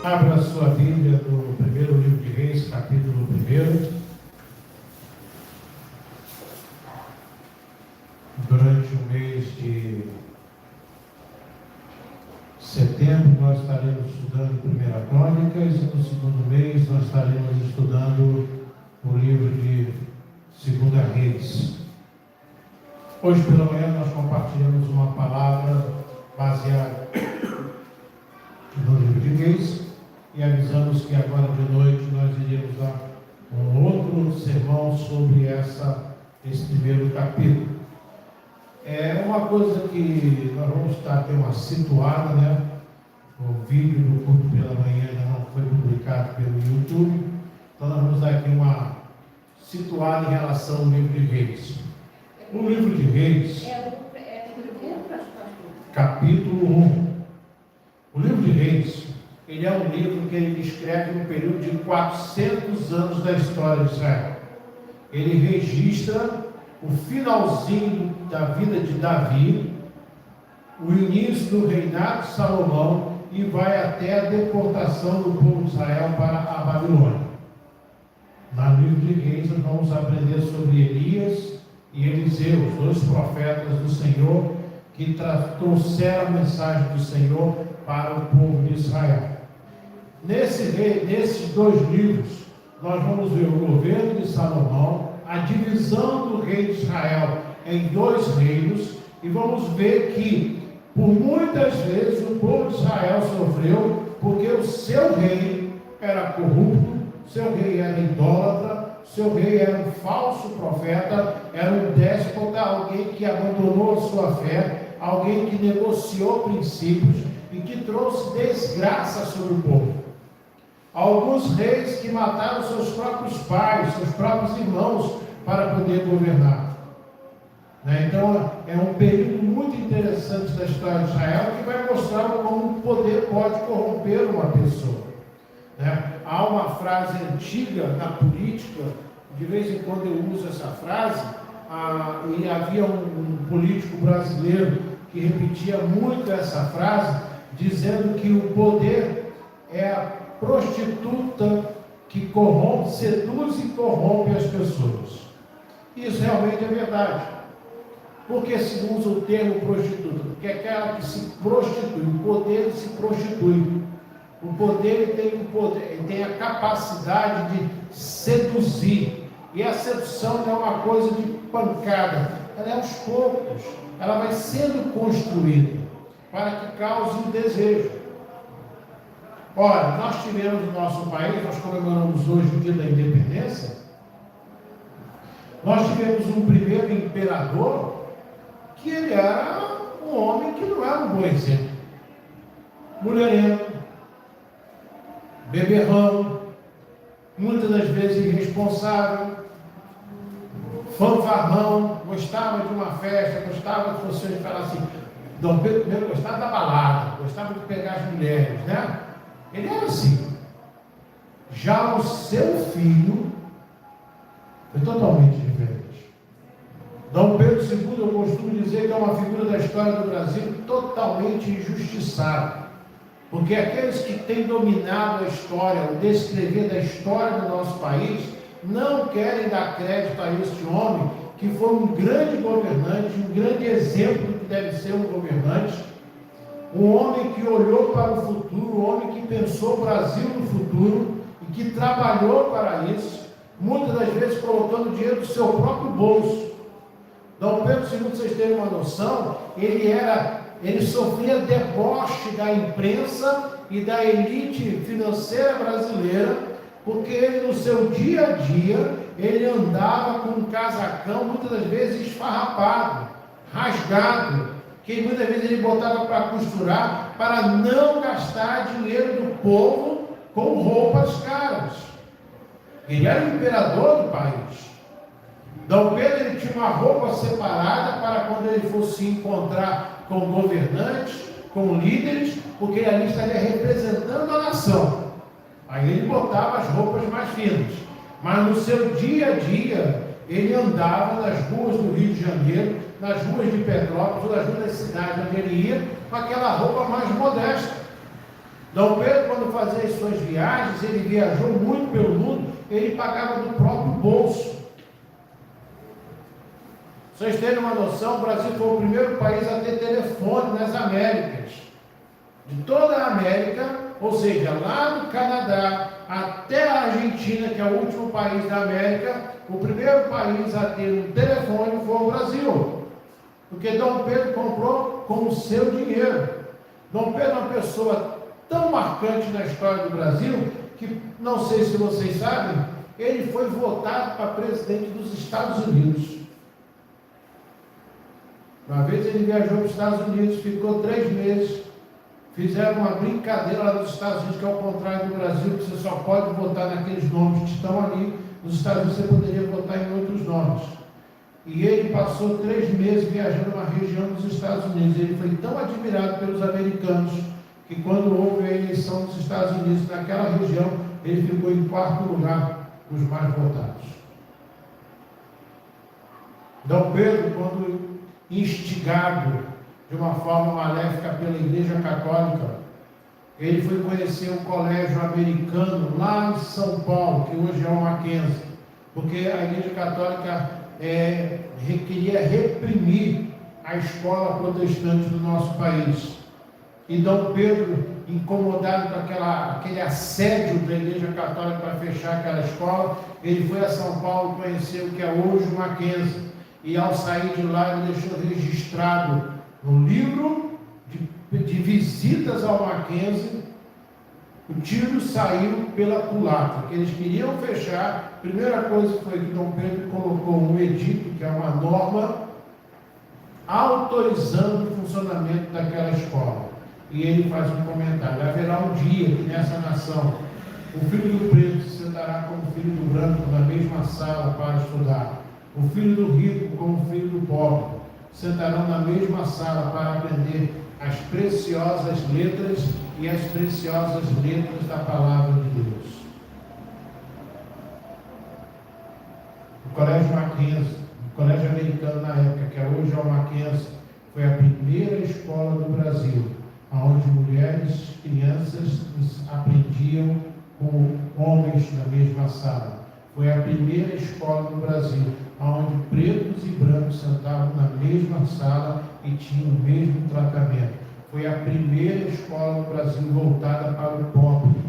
Abra a sua Bíblia no primeiro livro de Reis, capítulo 1. Durante o mês de setembro, nós estaremos estudando 1 Crônicas, e no segundo mês, nós estaremos estudando o livro de 2 Reis. Hoje pela manhã, nós compartilhamos uma palavra baseada no livro de Reis. E avisamos que agora de noite nós iremos dar um outro sermão sobre esse primeiro capítulo. É uma coisa que nós vamos estar tendo uma situada, né? O vídeo do culto pela manhã ainda não foi publicado pelo YouTube, então nós vamos dar aqui uma situada em relação ao livro de Reis. O livro de Reis, capítulo 1. O livro de Reis, ele é um livro que ele descreve um período de 400 anos da história de Israel. Ele registra o finalzinho da vida de Davi, o início do reinado de Salomão e vai até a deportação do povo de Israel para a Babilônia. No livro de Reis nós vamos aprender sobre Elias e Eliseu, os dois profetas do Senhor que trouxeram a mensagem do Senhor para o povo de Israel. Nesses dois livros, nós vamos ver o governo de Salomão, a divisão do rei de Israel em dois reinos, e vamos ver que, por muitas vezes, o povo de Israel sofreu, porque o seu rei era corrupto, seu rei era idólatra, seu rei era um falso profeta, era um déspota, alguém que abandonou a sua fé, alguém que negociou princípios e que trouxe desgraça sobre o povo. Alguns reis que mataram seus próprios pais, seus próprios irmãos, para poder governar. Então, é um período muito interessante da história de Israel que vai mostrar como o poder pode corromper uma pessoa. Há uma frase antiga na política, de vez em quando eu uso essa frase, e havia um político brasileiro que repetia muito essa frase, dizendo que o poder é a prostituta que corrompe, seduz e corrompe as pessoas. Isso realmente é verdade. Por que se usa o termo prostituta? Porque é aquela que se prostitui, o poder se prostitui. O poder tem a capacidade de seduzir. E a sedução não é uma coisa de pancada, ela é aos poucos, ela vai sendo construída para que cause o desejo. Ora, nós tivemos no nosso país, nós comemoramos hoje o dia da independência, nós tivemos um primeiro imperador que ele era um homem que não era um bom exemplo. Mulherengo, beberrão, muitas das vezes irresponsável, fanfarrão, gostava de uma festa, gostava de você falar assim, Dom Pedro I gostava da balada, gostava de pegar as mulheres, né? Ele era assim. Já o seu filho foi totalmente diferente. Dom Pedro II, eu costumo dizer que é uma figura da história do Brasil totalmente injustiçada. Porque aqueles que têm dominado a história, o descrever da história do nosso país, não querem dar crédito a este homem, que foi um grande governante, um grande exemplo do que deve ser um governante, um homem que olhou para o futuro, um homem que pensou o Brasil no futuro e que trabalhou para isso, muitas das vezes colocando dinheiro do seu próprio bolso. Dom Pedro II, vocês terem uma noção, ele sofria deboche da imprensa e da elite financeira brasileira, porque ele no seu dia a dia, ele andava com um casacão, muitas das vezes esfarrapado, rasgado, que muitas vezes ele botava para costurar, para não gastar dinheiro do povo com roupas caras. Ele era o imperador do país. Dom Pedro, ele tinha uma roupa separada para quando ele fosse se encontrar com governantes, com líderes, porque ele ali estaria representando a nação. Aí ele botava as roupas mais finas. Mas no seu dia a dia, ele andava nas ruas do Rio de Janeiro, nas ruas de Petrópolis, ou nas ruas da cidade onde ele ia, com aquela roupa mais modesta. Dom Pedro, quando fazia as suas viagens, ele viajou muito pelo mundo, ele pagava do próprio bolso. Vocês terem uma noção, o Brasil foi o primeiro país a ter telefone nas Américas. De toda a América, ou seja, lá do Canadá até a Argentina, que é o último país da América, o primeiro país a ter um telefone foi o Brasil. Porque Dom Pedro comprou com o seu dinheiro. Dom Pedro é uma pessoa tão marcante na história do Brasil, que não sei se vocês sabem, ele foi votado para presidente dos Estados Unidos. Uma vez ele viajou para os Estados Unidos, ficou 3 meses, fizeram uma brincadeira lá nos Estados Unidos, que é o contrário do Brasil, que você só pode votar naqueles nomes que estão ali. Nos Estados Unidos você poderia votar em outros nomes. E ele passou 3 meses viajando uma região dos Estados Unidos. Ele foi tão admirado pelos americanos, que quando houve a eleição dos Estados Unidos naquela região, ele ficou em 4º lugar dos mais votados. Dom Pedro, quando instigado de uma forma maléfica pela Igreja Católica, ele foi conhecer um colégio americano lá em São Paulo, que hoje é o Mackenzie, porque a Igreja Católica queria reprimir a escola protestante do nosso país. E Dom Pedro, incomodado com aquele assédio da Igreja Católica para fechar aquela escola, ele foi a São Paulo conhecer o que é hoje o Mackenzie. E ao sair de lá, ele deixou registrado no livro de visitas ao Mackenzie, o tiro saiu pela culatra, que eles queriam fechar. A primeira coisa foi que Dom Pedro colocou um edito, que é uma norma, autorizando o funcionamento daquela escola. E ele faz um comentário: haverá um dia que nessa nação o filho do preto se sentará com o filho do branco na mesma sala para estudar. O filho do rico com o filho do pobre sentarão na mesma sala para aprender as preciosas letras e as preciosas letras da palavra de Deus. O Colégio Mackenzie, o colégio americano na época, que hoje é o Mackenzie, foi a primeira escola do Brasil, onde mulheres, crianças aprendiam com homens na mesma sala. Foi a primeira escola no Brasil, onde pretos e brancos sentavam na mesma sala e tinham o mesmo tratamento. Foi a primeira escola no Brasil voltada para o pobre.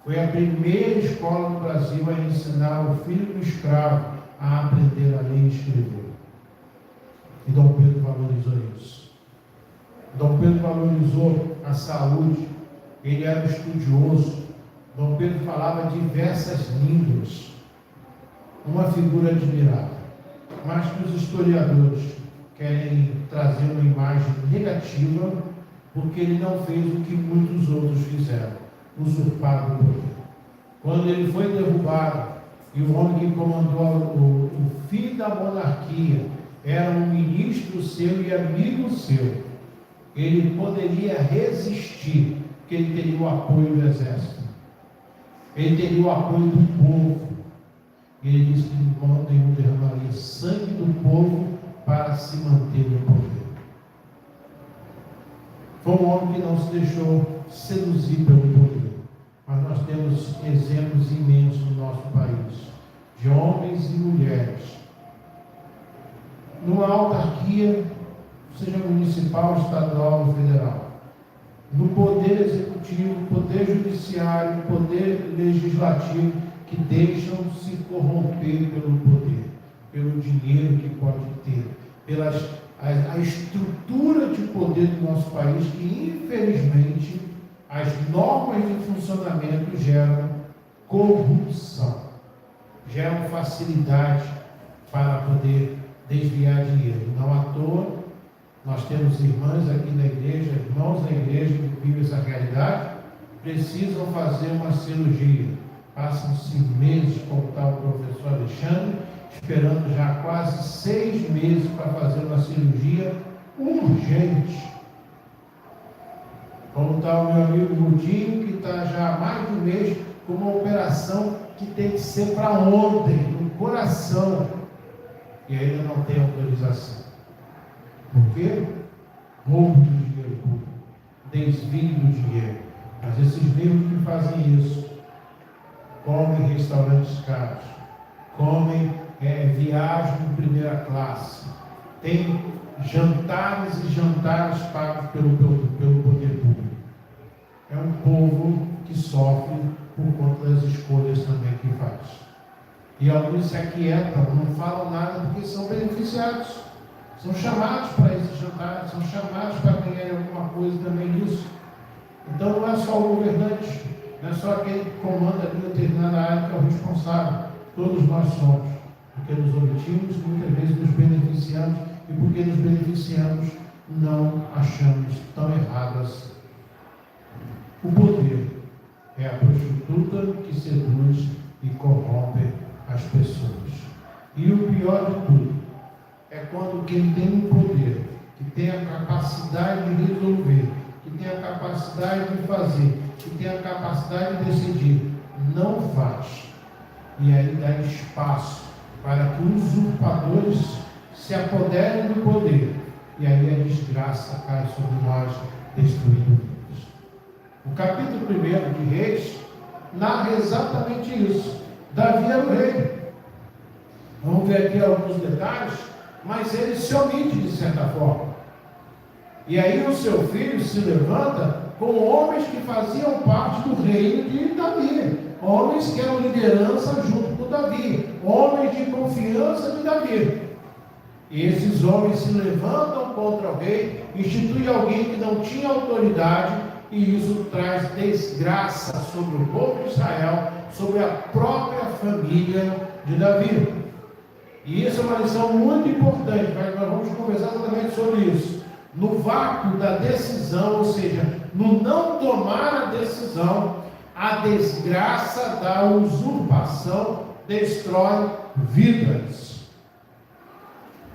Foi a primeira escola no Brasil a ensinar o filho do escravo a aprender a ler e escrever. E Dom Pedro valorizou isso. Dom Pedro valorizou a saúde. Ele era estudioso. Dom Pedro falava diversas línguas, uma figura admirável, mas que os historiadores querem trazer uma imagem negativa, porque ele não fez o que muitos outros fizeram, usurpar o poder. Quando ele foi derrubado, e o homem que comandou o fim da monarquia era um ministro seu e amigo seu, ele poderia resistir, porque ele teria o apoio do exército. Ele teria o apoio do povo. E ele disse que de modo nenhum derramaria sangue do povo para se manter no poder. Foi um homem que não se deixou seduzir pelo poder. Mas nós temos exemplos imensos no nosso país, de homens e mulheres, numa autarquia, seja municipal, estadual ou federal, no poder executivo, poder judiciário, poder legislativo, que deixam se corromper pelo poder, pelo dinheiro que pode ter, pela a estrutura de poder do nosso país, que infelizmente as normas de funcionamento geram corrupção, geram facilidade para poder desviar dinheiro. Não à toa, nós temos irmãs aqui na igreja, irmãos na igreja que vivem essa realidade, precisam fazer uma cirurgia. Passam-se meses, como está o professor Alexandre, esperando já quase 6 meses para fazer uma cirurgia urgente. Como está o meu amigo Rudinho, que está já há mais de um mês com uma operação que tem que ser para ontem, no coração, e ainda não tem autorização. Por quê? Roubo do dinheiro público, desvio do dinheiro. Mas esses negros que fazem isso, comem em restaurantes caros, comem, viajam em primeira classe, tem jantares e jantares pagos pelo poder público. É um povo que sofre por conta das escolhas também que faz. E alguns se aquietam, não falam nada porque são beneficiados. São chamados para esses jantares, são chamados para ganhar alguma coisa também nisso. Então não é só o governante, não é só aquele que comanda ali determinada área que é o responsável. Todos nós somos. Porque nos omitimos, muitas vezes nos beneficiamos, e porque nos beneficiamos, não achamos tão erradas. O poder é a prostituta que seduz e corrompe as pessoas. E o pior de tudo é quando quem tem o poder, que tem a capacidade de resolver, que tem a capacidade de fazer, que tem a capacidade de decidir, não faz. E aí dá espaço para que os usurpadores se apoderem do poder. E aí a desgraça cai sobre nós, destruindo vidas. O capítulo 1 de Reis narra exatamente isso. Davi era o rei. Vamos ver aqui alguns detalhes, mas ele se omite de certa forma. E aí o seu filho se levanta com homens que faziam parte do reino de Davi, homens que eram liderança junto com Davi, homens de confiança de Davi. E esses homens se levantam contra o rei, instituem alguém que não tinha autoridade, e isso traz desgraça sobre o povo de Israel, sobre a própria família de Davi. E isso é uma lição muito importante, mas nós vamos conversar exatamente sobre isso. No vácuo da decisão, ou seja, no não tomar a decisão, a desgraça da usurpação destrói vidas.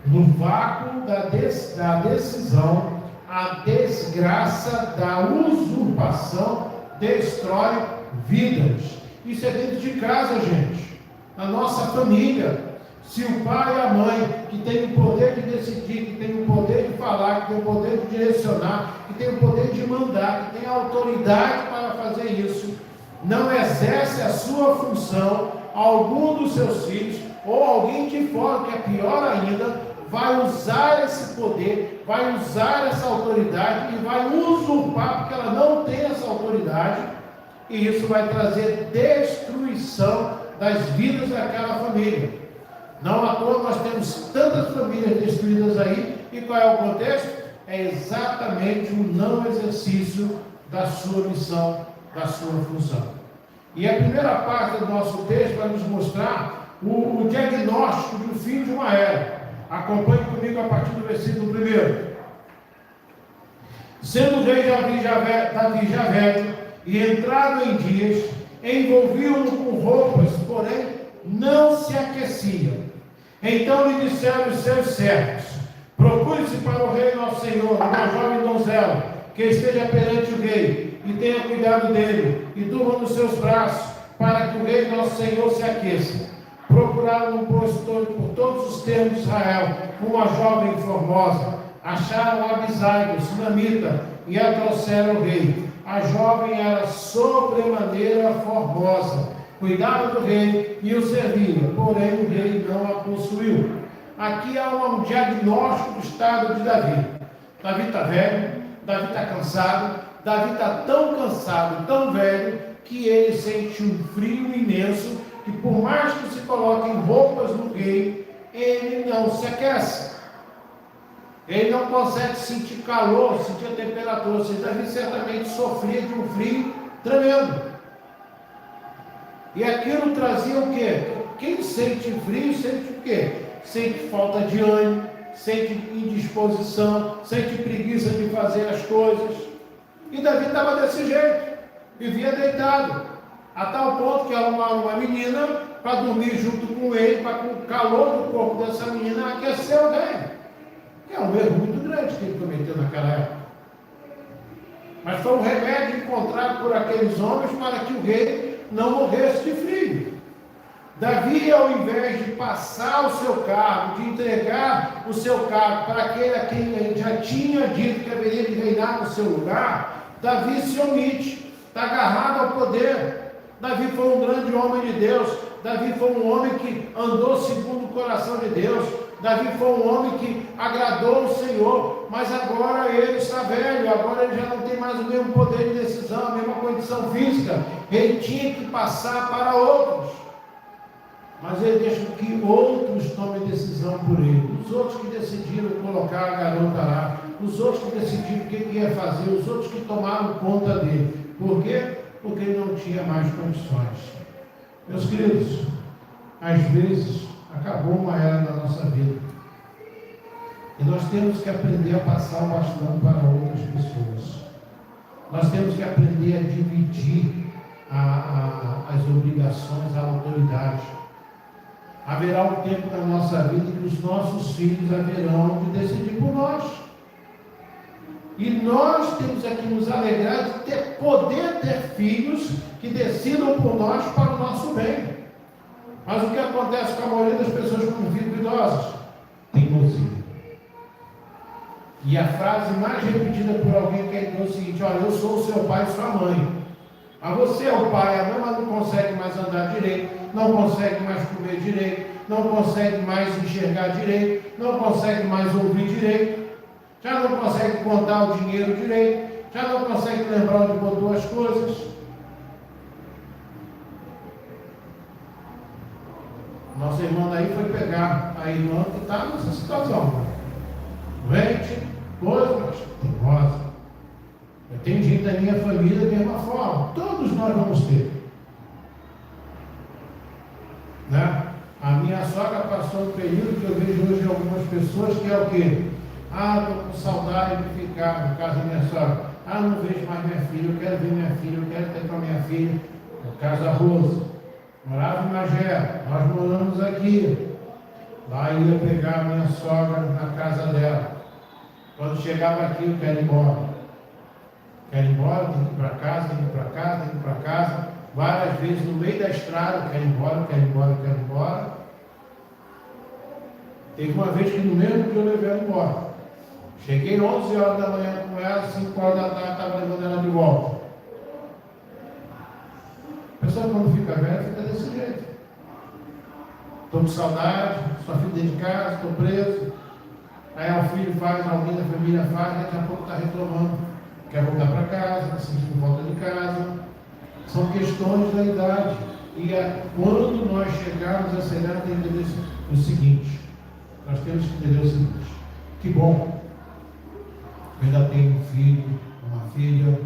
No vácuo da decisão, a desgraça da usurpação destrói vidas. Isso é dentro de casa, gente, na nossa família. Se o pai e a mãe, que tem o poder de decidir, que tem o poder de falar, que tem o poder de direcionar, que tem o poder de mandar, que tem a autoridade para fazer isso, não exerce a sua função, algum dos seus filhos, ou alguém de fora, que é pior ainda, vai usar esse poder, vai usar essa autoridade e vai usurpar, porque ela não tem essa autoridade, e isso vai trazer destruição das vidas daquela família. Não à toa nós temos tantas famílias destruídas aí, e qual é o contexto? É exatamente o não exercício da sua missão, da sua função. E a primeira parte do nosso texto vai nos mostrar o diagnóstico do fim de uma era. Acompanhe comigo a partir do versículo 1. Sendo o rei Davi já velho e entrado em dias, envolviam-no com roupas, porém não se aquecia. Então lhe disseram os seus servos: procure-se para o rei nosso senhor uma jovem donzela, que esteja perante o rei, e tenha cuidado dele, e durma nos seus braços, para que o rei nosso senhor se aqueça. Procuraram por todos os termos de Israel uma jovem formosa. Acharam Abisaig, sunamita, e a trouxeram ao rei. A jovem era sobremaneira formosa, cuidava do rei e o servia, porém o rei não a possuiu. Aqui há um diagnóstico do estado de Davi. Davi está velho, Davi está cansado, Davi está tão cansado, tão velho, que ele sente um frio imenso, que por mais que se coloquem roupas no rei, ele não se aquece. Ele não consegue sentir calor, sentir a temperatura. Davi certamente sofria de um frio tremendo. E aquilo trazia o quê? Quem sente frio, sente o quê? Sente falta de ânimo, sente indisposição, sente preguiça de fazer as coisas. E Davi estava desse jeito, vivia deitado, a tal ponto que arrumaram uma menina para dormir junto com ele, para com o calor do corpo dessa menina aquecer o rei. Que é um erro muito grande que ele cometeu naquela época. Mas foi um remédio encontrado por aqueles homens para que o rei não morresse de frio. Davi, ao invés de passar o seu cargo, de entregar o seu cargo para aquele a quem ele já tinha dito que haveria de reinar no seu lugar, Davi se omite. está agarrado ao poder. Davi foi um grande homem de Deus. Davi foi um homem que andou segundo o coração de Deus. Davi foi um homem que agradou o Senhor, mas agora ele está velho, agora ele já não tem mais o mesmo poder de decisão, a mesma condição física. Ele tinha que passar para outros, mas ele deixa que outros tomem decisão por ele. Os outros que decidiram colocar a garota lá, os outros que decidiram o que ia fazer, os outros que tomaram conta dele. Por quê? Porque ele não tinha mais condições. Meus queridos, às vezes acabou uma era da nossa vida e nós temos que aprender a passar o bastão para outras pessoas. Nós temos que aprender a dividir as obrigações, a autoridade. Haverá um tempo na nossa vida que os nossos filhos haverão de decidir por nós. E nós temos aqui nos alegrar de poder ter filhos que decidam por nós para o nosso bem. Mas o que acontece com a maioria das pessoas com filhos idosos? Teimosia. E a frase mais repetida por alguém que é o seguinte: olha, eu sou o seu pai e sua mãe. Mas você é o pai, a mãe não consegue mais andar direito, não consegue mais comer direito, não consegue mais enxergar direito, não consegue mais ouvir direito, já não consegue contar o dinheiro direito, já não consegue lembrar onde botou as coisas. Nossa irmã daí foi pegar a irmã que está nessa situação. Doente, coisa, mas teimosa. Eu tenho gente da minha família da mesma forma. Todos nós vamos ter. Né? A minha sogra passou um período que eu vejo hoje algumas pessoas que é o quê? Estou com saudade de ficar no caso da minha sogra. Não vejo mais minha filha, eu quero ver minha filha, eu quero ter com a minha filha. No caso da Rosa. Morava em Magé, nós moramos aqui. Lá ia pegar a minha sogra na casa dela. Quando chegava aqui, eu quero ir embora. Quero ir embora, tenho que ir para casa, tenho que ir para casa, tenho que ir para casa. Várias vezes no meio da estrada, quero ir embora, quero ir embora, quero ir embora. Teve uma vez que no mesmo dia eu levei ela embora. Cheguei 11 horas da manhã com ela, 5 horas da tarde estava levando ela de volta. A pessoa quando fica velha, fica desse jeito. Estou com saudade, só fico dentro de casa, estou preso. Aí o filho faz, alguém da família faz, daqui a pouco está reclamando. Quer voltar para casa, está sentindo falta de casa. São questões da idade. E quando nós chegarmos a essa idade, tem que entender o seguinte. Nós temos que entender o seguinte. Que bom. Eu ainda tenho um filho, uma filha,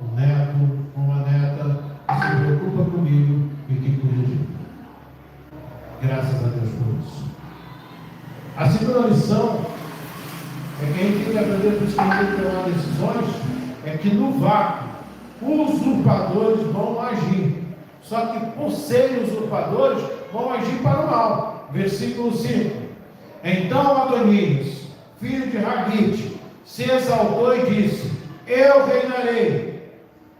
um neto, uma neta, que se preocupa comigo e que cuida de mim. Graças a Deus por isso. A segunda lição é que a gente tem que aprender para escolher e tomar decisões, é que no vácuo, usurpadores vão agir. Só que por serem usurpadores, vão agir para o mal. Versículo 5. Então Adonias, filho de Hagite, se exaltou e disse: eu reinarei.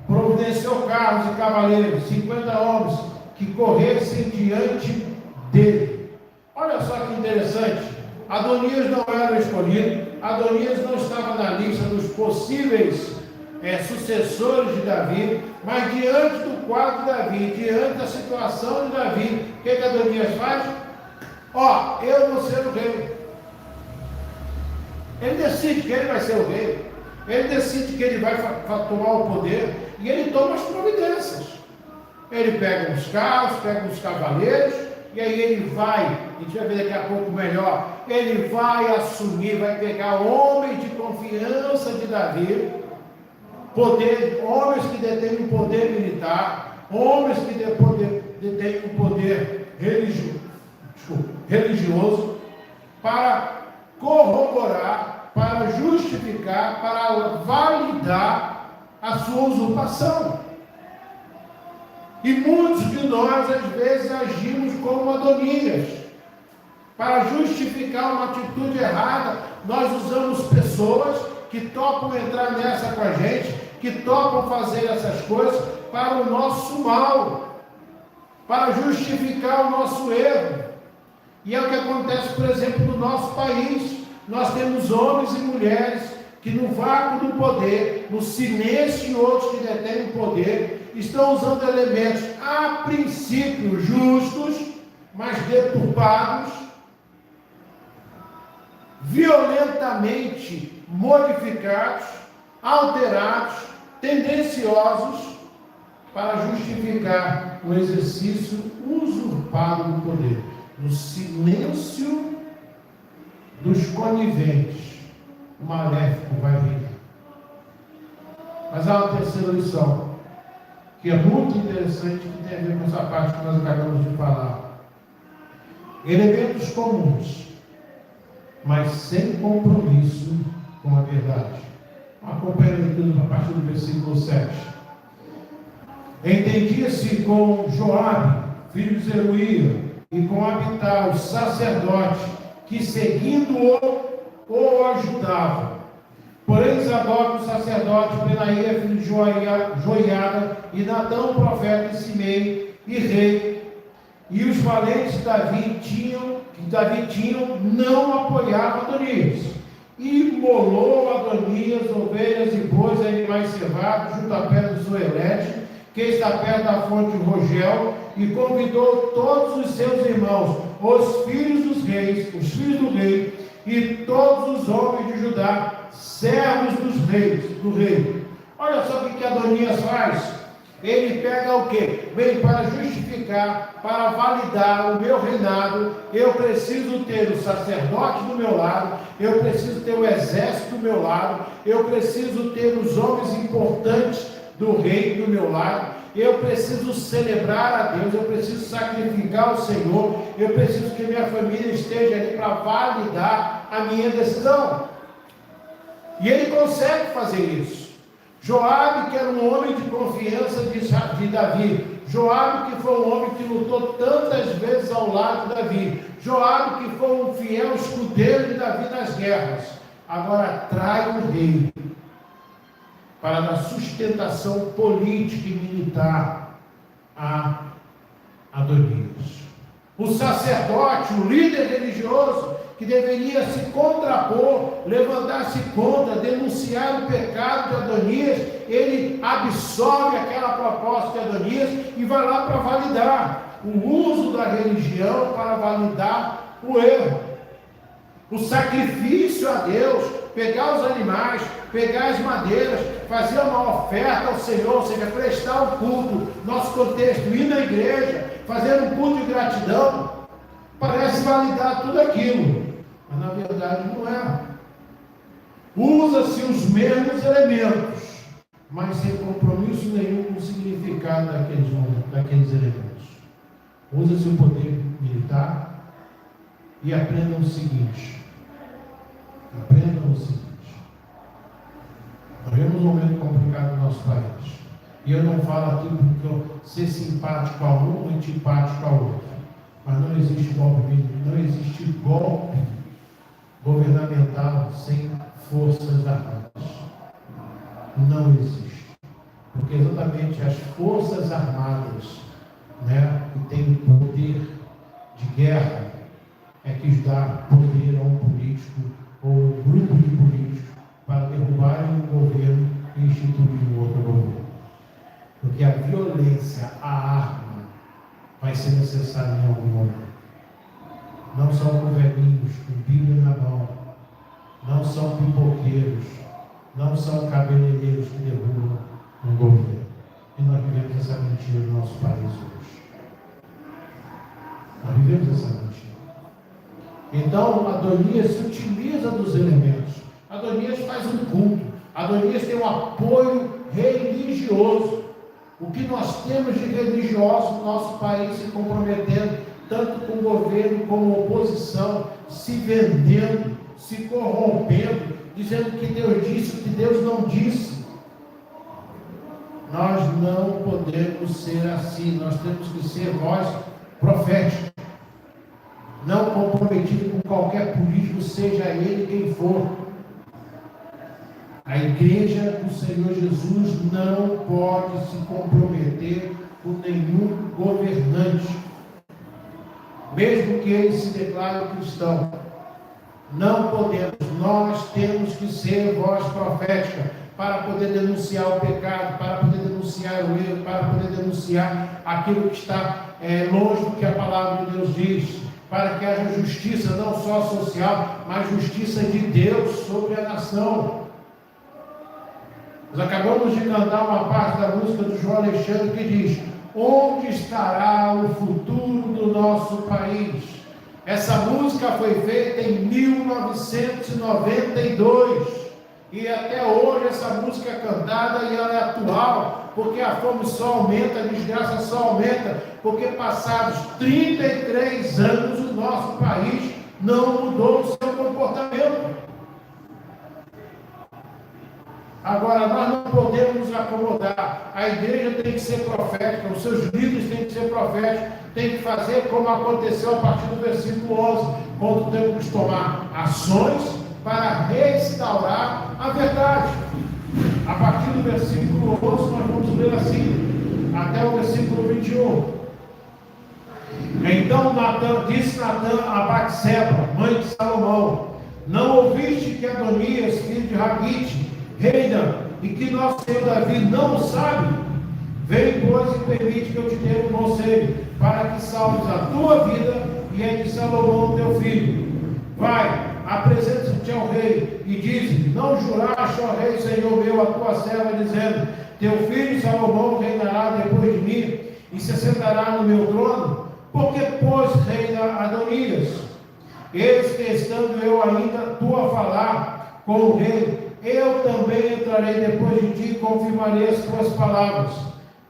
Providenciou carros e cavaleiros, 50 homens que corressem diante dele. Olha só que interessante. Adonias não era o escolhido. Adonias não estava na lista dos possíveis sucessores de Davi, mas diante do quadro de Davi, diante da situação de Davi, o que Adonias faz? Eu vou ser o rei. Ele decide que ele vai ser o rei. Ele decide que ele vai tomar o poder e ele toma as providências. Ele pega os carros, pega os cavaleiros e aí ele vai, a gente vai ver daqui a pouco melhor, ele vai assumir, vai pegar homens de confiança de Davi, homens que detêm o poder militar, homens que detêm o poder religioso, para corroborar, para justificar, para validar a sua usurpação. E muitos de nós, às vezes, agimos como Adonias. Para justificar uma atitude errada, nós usamos pessoas que topam entrar nessa com a gente, que topam fazer essas coisas para o nosso mal, para justificar o nosso erro. E é o que acontece, por exemplo, no nosso país. Nós temos homens e mulheres que no vácuo do poder no silêncio, e outros que detêm o poder, estão usando elementos, a princípio, justos, mas deturpados, violentamente modificados, alterados, tendenciosos, para justificar o exercício usurpado do poder. No silêncio dos coniventes, o maléfico vai reinar. Mas há uma terceira lição, que é muito interessante, que tem a ver com essa parte que nós acabamos de falar. Elementos comuns, mas sem compromisso com a verdade. Acompanhe a leitura a partir do versículo 7. Entendia-se com Joabe, filho de Zeruia, e com Abital, sacerdote, que seguindo-o, o ajudava. Porém, Zadok, o sacerdote, Benaía, filho de Joiada, e Natão, o profeta, e Simei, e rei, e os valentes que Davi tinham, não apoiavam Adonias. Imolou Adonias, ovelhas e bois, animais cevados, junto à pedra do Zoelete, que está perto da fonte de Rogel, e convidou todos os seus irmãos, os filhos dos reis, os filhos do rei, e todos os homens de Judá, servos do rei. Olha só o que Adonias faz. Ele pega o quê? Vem para justificar, para validar o meu reinado. Eu preciso ter o sacerdote do meu lado, eu preciso ter o exército do meu lado, eu preciso ter os homens importantes do rei do meu lado, eu preciso celebrar a Deus, eu preciso sacrificar o Senhor, eu preciso que minha família esteja ali para validar a minha decisão. E ele consegue fazer isso. Joabe, que era um homem de confiança de Davi. Joabe, que foi um homem que lutou tantas vezes ao lado de Davi. Joabe, que foi um fiel escudeiro de Davi nas guerras. Agora trai o rei para dar sustentação política e militar a Adonias. O sacerdote, o líder religioso, que deveria se contrapor, levantar-se contra, denunciar o pecado de Adonias, ele absorve aquela proposta de Adonias e vai lá para validar o uso da religião, para validar o erro. O sacrifício a Deus, pegar os animais, pegar as madeiras, fazer uma oferta ao Senhor, ou seja, prestar um culto, nosso contexto, ir na igreja, fazer um culto de gratidão, parece validar tudo aquilo, mas na verdade não é. Usa-se os mesmos elementos, mas sem compromisso nenhum com o significado daqueles elementos. Usa-se o poder militar e aprendam o seguinte. Nós vemos um momento complicado no nosso país. E eu não falo aqui porque eu ser simpático a um ou antipático ao outro. Mas não existe golpe governamental sem forças armadas. Não existe. Porque exatamente as forças armadas, que têm o poder de guerra, é que dá poder a um político ou um grupo de políticos para derrubarem um governo e instituir um outro governo. Porque a violência, a arma, vai ser necessária em algum momento. Não são governinhos com Bíblia na mão, não são pipoqueiros, não são cabeleireiros que derrubam um governo. E nós vivemos essa mentira no nosso país hoje. Nós vivemos essa mentira. Então, Adonias se utiliza dos elementos. Adonias faz um culto. Adonias tem um apoio religioso. O que nós temos de religiosos no nosso país se comprometendo, tanto com o governo como oposição, se vendendo, se corrompendo, dizendo que Deus disse o que Deus não disse. Nós não podemos ser assim. Nós temos que ser voz profética, não comprometido com qualquer político, seja ele quem for. A igreja do Senhor Jesus não pode se comprometer com nenhum governante, mesmo que ele se declare cristão. Não podemos. Nós temos que ser voz profética para poder denunciar o pecado, para poder denunciar o erro, para poder denunciar aquilo que está longe do que a palavra de Deus diz, para que haja justiça não só social, mas justiça de Deus sobre a nação. Nós acabamos de cantar uma parte da música do João Alexandre que diz: onde estará o futuro do nosso país? Essa música foi feita em 1992 e até hoje essa música é cantada e ela é atual, porque a fome só aumenta, a desgraça só aumenta, porque passados 33 anos o nosso país não mudou o seu comportamento. Agora, nós não podemos nos acomodar. A igreja tem que ser profética, os seus líderes têm que ser proféticos, tem que fazer como aconteceu a partir do versículo 11, quando temos que tomar ações para restaurar a verdade. A partir do versículo 11, nós vamos ler assim, até o versículo 21. Então disse Natã a Batseba, mãe de Salomão: não ouviste que Adonias, filho de Hagite, reina, e que nosso Senhor Davi não sabe? Vem, pois, e permite que eu te dê um conselho, para que salves a tua vida e a de Salomão teu filho. Vai, apresenta-te ao rei e diz-lhe: não juraste, ó rei, Senhor meu, a tua serva, dizendo: teu filho Salomão reinará depois de mim e se assentará no meu trono? Porque, pois, reina Adonias? Eis que, estando eu ainda tu a falar com o rei, eu também entrarei depois de ti e confirmarei as tuas palavras.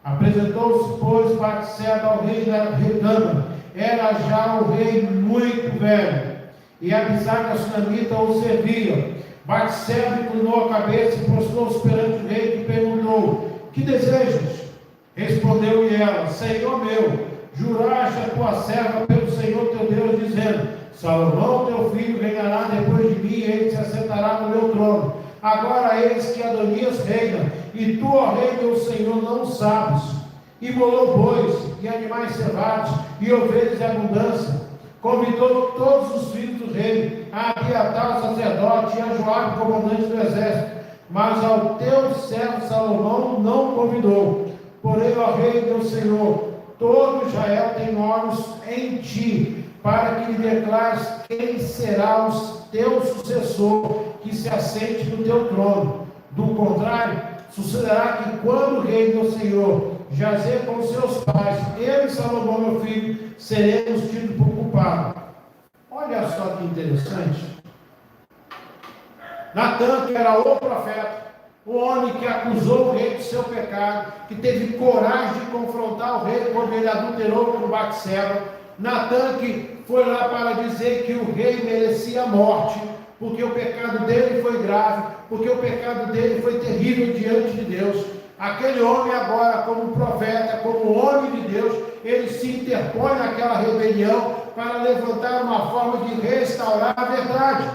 Apresentou-se, pois, Batseba ao rei da Recama. Era já o rei muito velho, e Abisag a sunamita o servia. Batseba inclinou a cabeça e prostrou-se perante o rei, que perguntou: que desejas? Respondeu-lhe ela: Senhor meu, juraste a tua serva pelo Senhor teu Deus, dizendo: Salomão teu filho reinará depois de mim, e ele se assentará no meu trono. Agora eis que Adonias reina, e tu, ó rei meu Senhor, não sabes. Imolou bois e animais cevados e ovelhas em abundância. Convidou todos os filhos do rei, a Abiatar o sacerdote e a Joabe, comandante do exército, mas ao teu servo Salomão não convidou. Porém, ó rei meu Senhor, todo Israel tem olhos em ti, para que lhe declares quem será o teu sucessor, que se assente no teu trono. Do contrário, sucederá que quando o rei meu Senhor jazer com seus pais, eu e Salomão meu filho seremos tidos por culpado. Olha só que interessante. Natã, que era o profeta, o homem que acusou o rei do seu pecado, que teve coragem de confrontar o rei quando ele adulterou com Batseba. Natã, que foi lá para dizer que o rei merecia a morte, porque o pecado dele foi grave, porque o pecado dele foi terrível diante de Deus. Aquele homem agora, como profeta, como homem de Deus, ele se interpõe naquela rebelião para levantar uma forma de restaurar a verdade.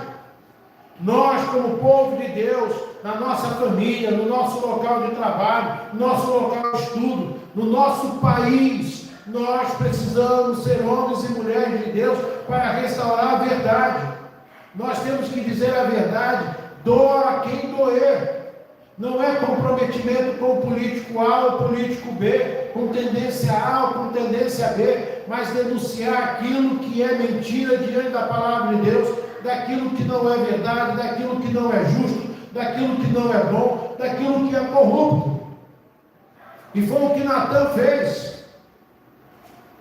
Nós, como povo de Deus, na nossa família, no nosso local de trabalho, no nosso local de estudo, no nosso país, nós precisamos ser homens e mulheres de Deus para restaurar a verdade. Nós temos que dizer a verdade, doa quem doer. Não é comprometimento com o político A ou político B, com tendência A ou com tendência B, mas denunciar aquilo que é mentira diante da palavra de Deus, daquilo que não é verdade, daquilo que não é justo, daquilo que não é bom, daquilo que é corrupto. E foi o que Natã fez.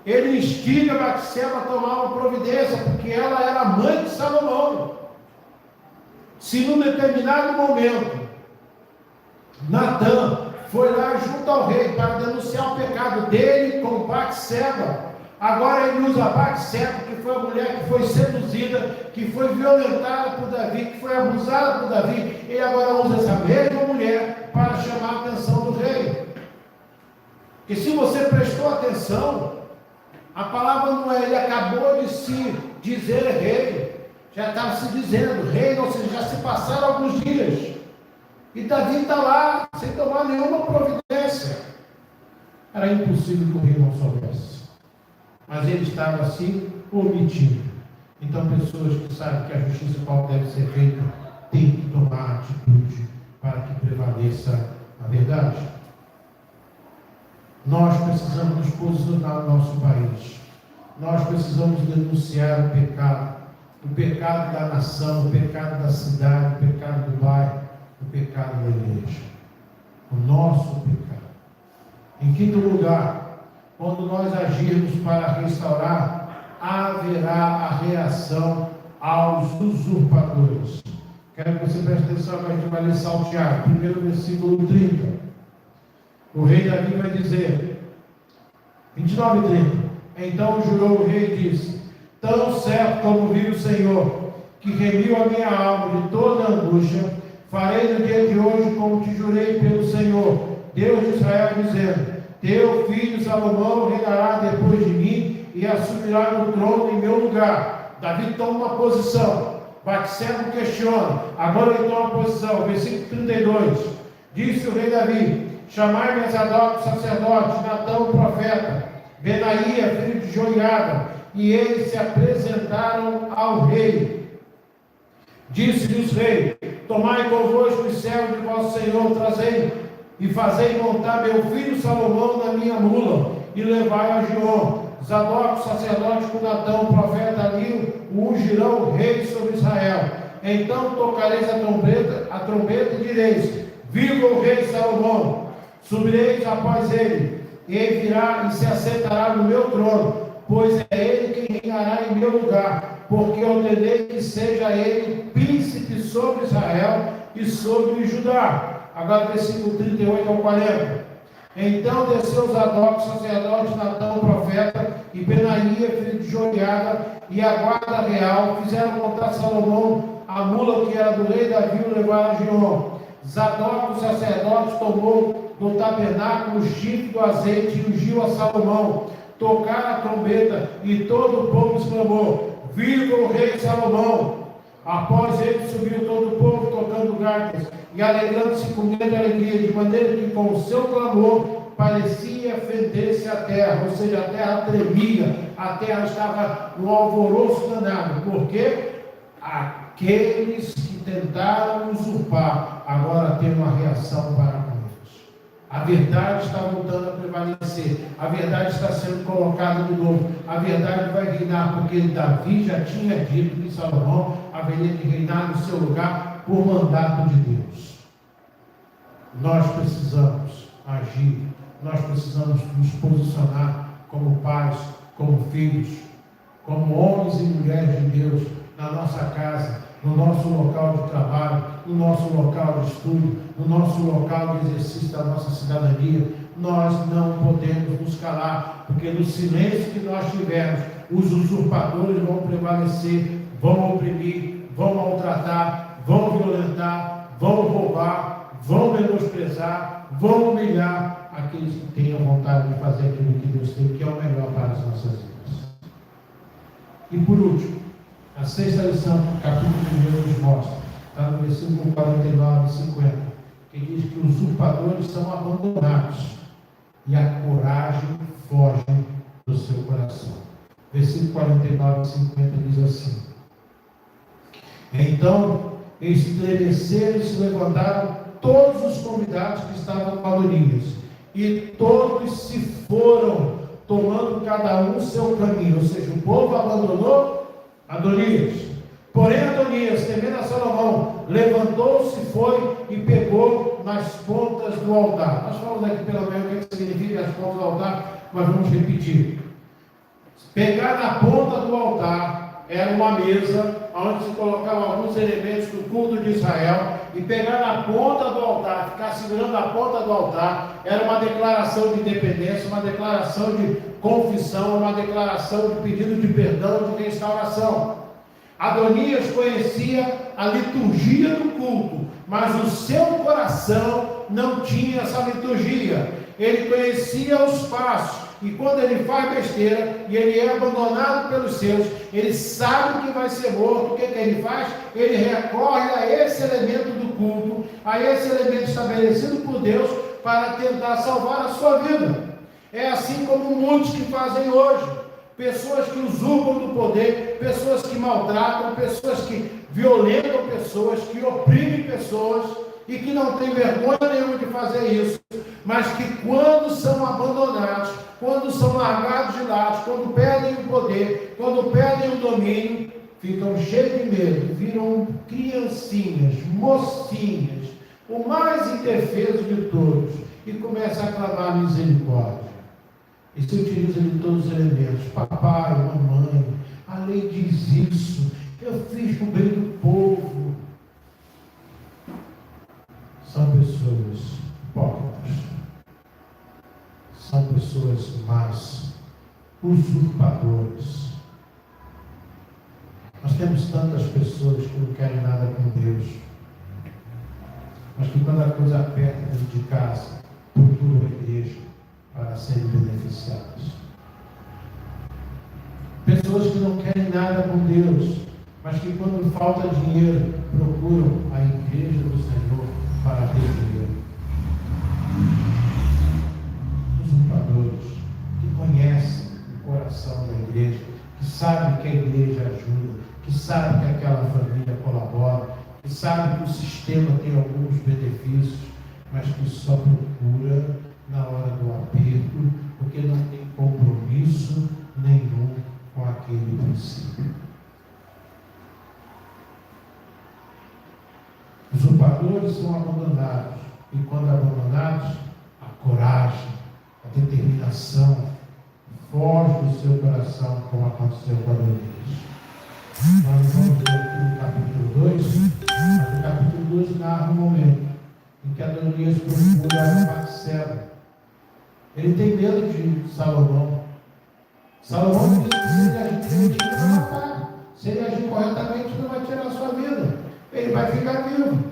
Ele instiga Batseba a tomar uma providência, porque ela era mãe de Salomão. Se num determinado momento Natã foi lá junto ao rei para denunciar o pecado dele com Batseba, agora ele usa Batseba, que foi a mulher que foi seduzida, que foi violentada por Davi, que foi abusada por Davi. Ele agora usa essa mesma mulher para chamar a atenção do rei. E se você prestou atenção, a palavra não é, ele acabou de se dizer rei, já estava se dizendo rei, ou seja, já se passaram alguns dias. E Davi está lá, sem tomar nenhuma providência. Era impossível que o rei não soubesse. Mas ele estava se omitindo. Então, pessoas que sabem que a justiça qual deve ser feita, têm que tomar atitude para que prevaleça a verdade. Nós precisamos nos posicionar no nosso país. Nós precisamos denunciar o pecado da nação, o pecado da cidade, o pecado do bairro, o pecado da igreja. O nosso pecado. Em quinto lugar, quando nós agirmos para restaurar, haverá a reação aos usurpadores. Quero que você preste atenção, que a gente vai ler saltear. Primeiro versículo 30. O rei Davi vai dizer, 29 e 30. Então jurou o rei e disse: tão certo como vive o Senhor, que remiu a minha alma de toda angústia, farei no dia de hoje como te jurei pelo Senhor, Deus de Israel, dizendo: teu filho Salomão reinará depois de mim e assumirá no trono em meu lugar. Davi toma uma posição, Batseba questiona, agora ele toma uma posição. Versículo 32, disse o rei Davi: chamai-me Zadok, sacerdote, Natã, o profeta, Benaía, filho de Joiada, e eles se apresentaram ao rei. Disse-lhes o rei: tomai convosco os servos de vosso Senhor, trazei e fazei montar meu filho Salomão na minha mula, e levai a Giom. Zadok, sacerdote, com Natã, o profeta, ali o ungirão rei sobre Israel. Então tocareis a trombeta e direis: viva o rei Salomão! Subireis após ele, e ele virá e se assentará no meu trono, pois é ele quem reinará em meu lugar, porque ordenei que seja ele príncipe sobre Israel e sobre Judá. Agora versículo 38 ao 40. Então desceu Zadok, sacerdote, Natã, o profeta, e Benaía, filho de Joiada, e a guarda real, fizeram montar Salomão a mula que era do rei Davi, o levaram a Giom. Zadok, o sacerdote, tomou do tabernáculo o chifre do azeite e ungiu a Salomão. Tocaram a trombeta, e todo o povo exclamou: viva o rei Salomão! Após ele subiu todo o povo tocando gaitas e alegrando-se com grande alegria, de maneira que com o seu clamor parecia fender-se a terra, ou seja, a terra tremia, a terra estava no alvoroço danado, porque aqueles que tentaram usurpar agora têm uma reação para com eles. A verdade está voltando a prevalecer, a verdade está sendo colocada de novo, a verdade vai reinar, porque Davi já tinha dito que Salomão haveria de reinar no seu lugar por mandato de Deus. Nós precisamos agir, nós precisamos nos posicionar como pais, como filhos, como homens e mulheres de Deus, na nossa casa, no nosso local de trabalho, no nosso local de estudo, no nosso local de exercício da nossa cidadania. Nós não podemos nos calar, porque no silêncio que nós tivermos, os usurpadores vão prevalecer, vão oprimir, vão maltratar, vão violentar, vão roubar, vão menosprezar, vão humilhar aqueles que tenham vontade de fazer aquilo que Deus tem, que é o melhor para as nossas vidas. E por último, a sexta lição, capítulo 1 nos mostra, está no versículo 49 e 50, que diz que os usurpadores são abandonados e a coragem foge do seu coração. Versículo 49 e 50 diz assim: então estremeceram e se levantaram todos os convidados que estavam com Adonias, e todos se foram, tomando cada um seu caminho. Ou seja, o povo abandonou Adonias. Porém Adonias, temendo a Salomão, levantou-se, foi e pegou nas pontas do altar. Nós falamos aqui pelo menos o que significa as pontas do altar, mas vamos repetir. Pegar na ponta do altar era uma mesa onde se colocavam alguns elementos do culto de Israel, e pegar na ponta do altar, ficar segurando a ponta do altar, era uma declaração de independência, uma declaração de confissão, uma declaração de pedido de perdão, de restauração. Adonias conhecia a liturgia do culto, mas o seu coração não tinha essa liturgia. Ele conhecia os passos, e quando ele faz besteira e ele é abandonado pelos seus, ele sabe que vai ser morto. O que ele faz? Ele recorre a esse elemento do culto, a esse elemento estabelecido por Deus, para tentar salvar a sua vida. É assim como muitos que fazem hoje. Pessoas que usurpam do poder, pessoas que maltratam, pessoas que violentam pessoas, que oprimem pessoas, e que não tem vergonha nenhuma de fazer isso, mas que quando são abandonados, quando são largados de lado, quando perdem o poder, quando perdem o domínio, ficam cheios de medo, viram criancinhas, mocinhas, o mais indefeso de todos, e começam a clamar misericórdia. E se utiliza de todos os elementos, papai, mamãe, a lei diz isso, eu fiz o bem do povo. São pessoas hipócritas, são pessoas más, usurpadores. Nós temos tantas pessoas que não querem nada com Deus, mas que quando a coisa aperta dentro de casa, procuram a igreja para serem beneficiadas. Pessoas que não querem nada com Deus, mas que quando falta dinheiro, procuram a igreja do Senhor para ter dinheiro. Usurpadores que conhecem o coração da igreja, que sabem que a igreja ajuda, que sabem que aquela família colabora, que sabem que o sistema tem alguns benefícios, mas que só procura na hora do aperto, porque não tem compromisso nenhum com aquele princípio. Os usurpadores são abandonados, e quando abandonados, a coragem, a determinação foge do seu coração, como aconteceu com Adonias. Nós vamos ver aqui no capítulo 2, mas o capítulo 2 narra um momento em que Adonias procura Batseba. Ele tem medo de Salomão. Salomão diz que se ele agir direitinho, não vai matar. Se ele agir corretamente, não vai tirar a sua vida. Ele vai ficar vivo.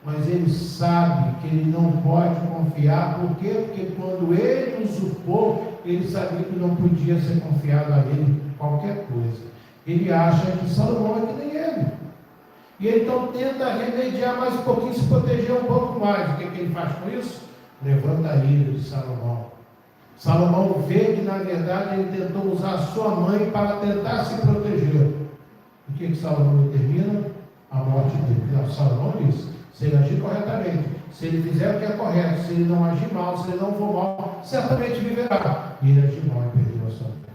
Mas ele sabe que ele não pode confiar. Por quê? Porque quando ele usurpou, ele sabia que não podia ser confiado a ele qualquer coisa. Ele acha que Salomão é que nem ele. E ele então tenta remediar mais um pouquinho, se proteger um pouco mais. O que ele faz com isso? Levanta a ira de Salomão. Salomão vê que, na verdade, ele tentou usar a sua mãe para tentar se proteger. O que Salomão determina? A morte dele. Salomão diz, se ele agir corretamente, se ele fizer o que é correto, se ele não agir mal, se ele não for mal, certamente viverá. E ele agiu mal e perdeu a sua vida.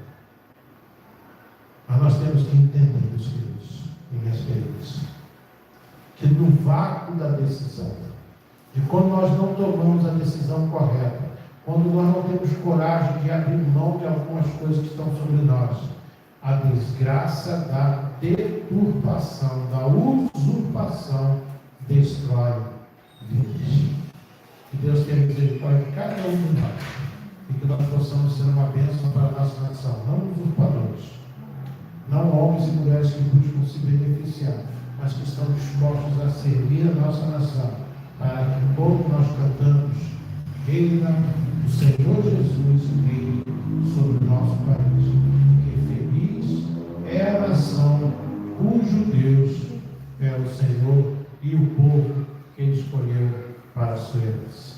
Mas nós temos que entender, meus queridos e minhas queridas, que no vácuo da decisão, de quando nós não tomamos a decisão correta, quando nós não temos coragem de abrir mão de algumas coisas que estão sobre nós, a desgraça da deturpação, da usurpação, destrói vidas. Que Deus tenha misericórdia de cada um de nós, e que nós possamos ser uma bênção para a nossa nação, não usurpadores, não homens e mulheres que buscam se beneficiar, mas que estão dispostos a servir a nossa nação, para que, como nós cantamos, reina o Senhor Jesus, reine sobre o nosso país. Que feliz é a nação cujo Deus é o Senhor e o povo que Ele escolheu para a sua herança.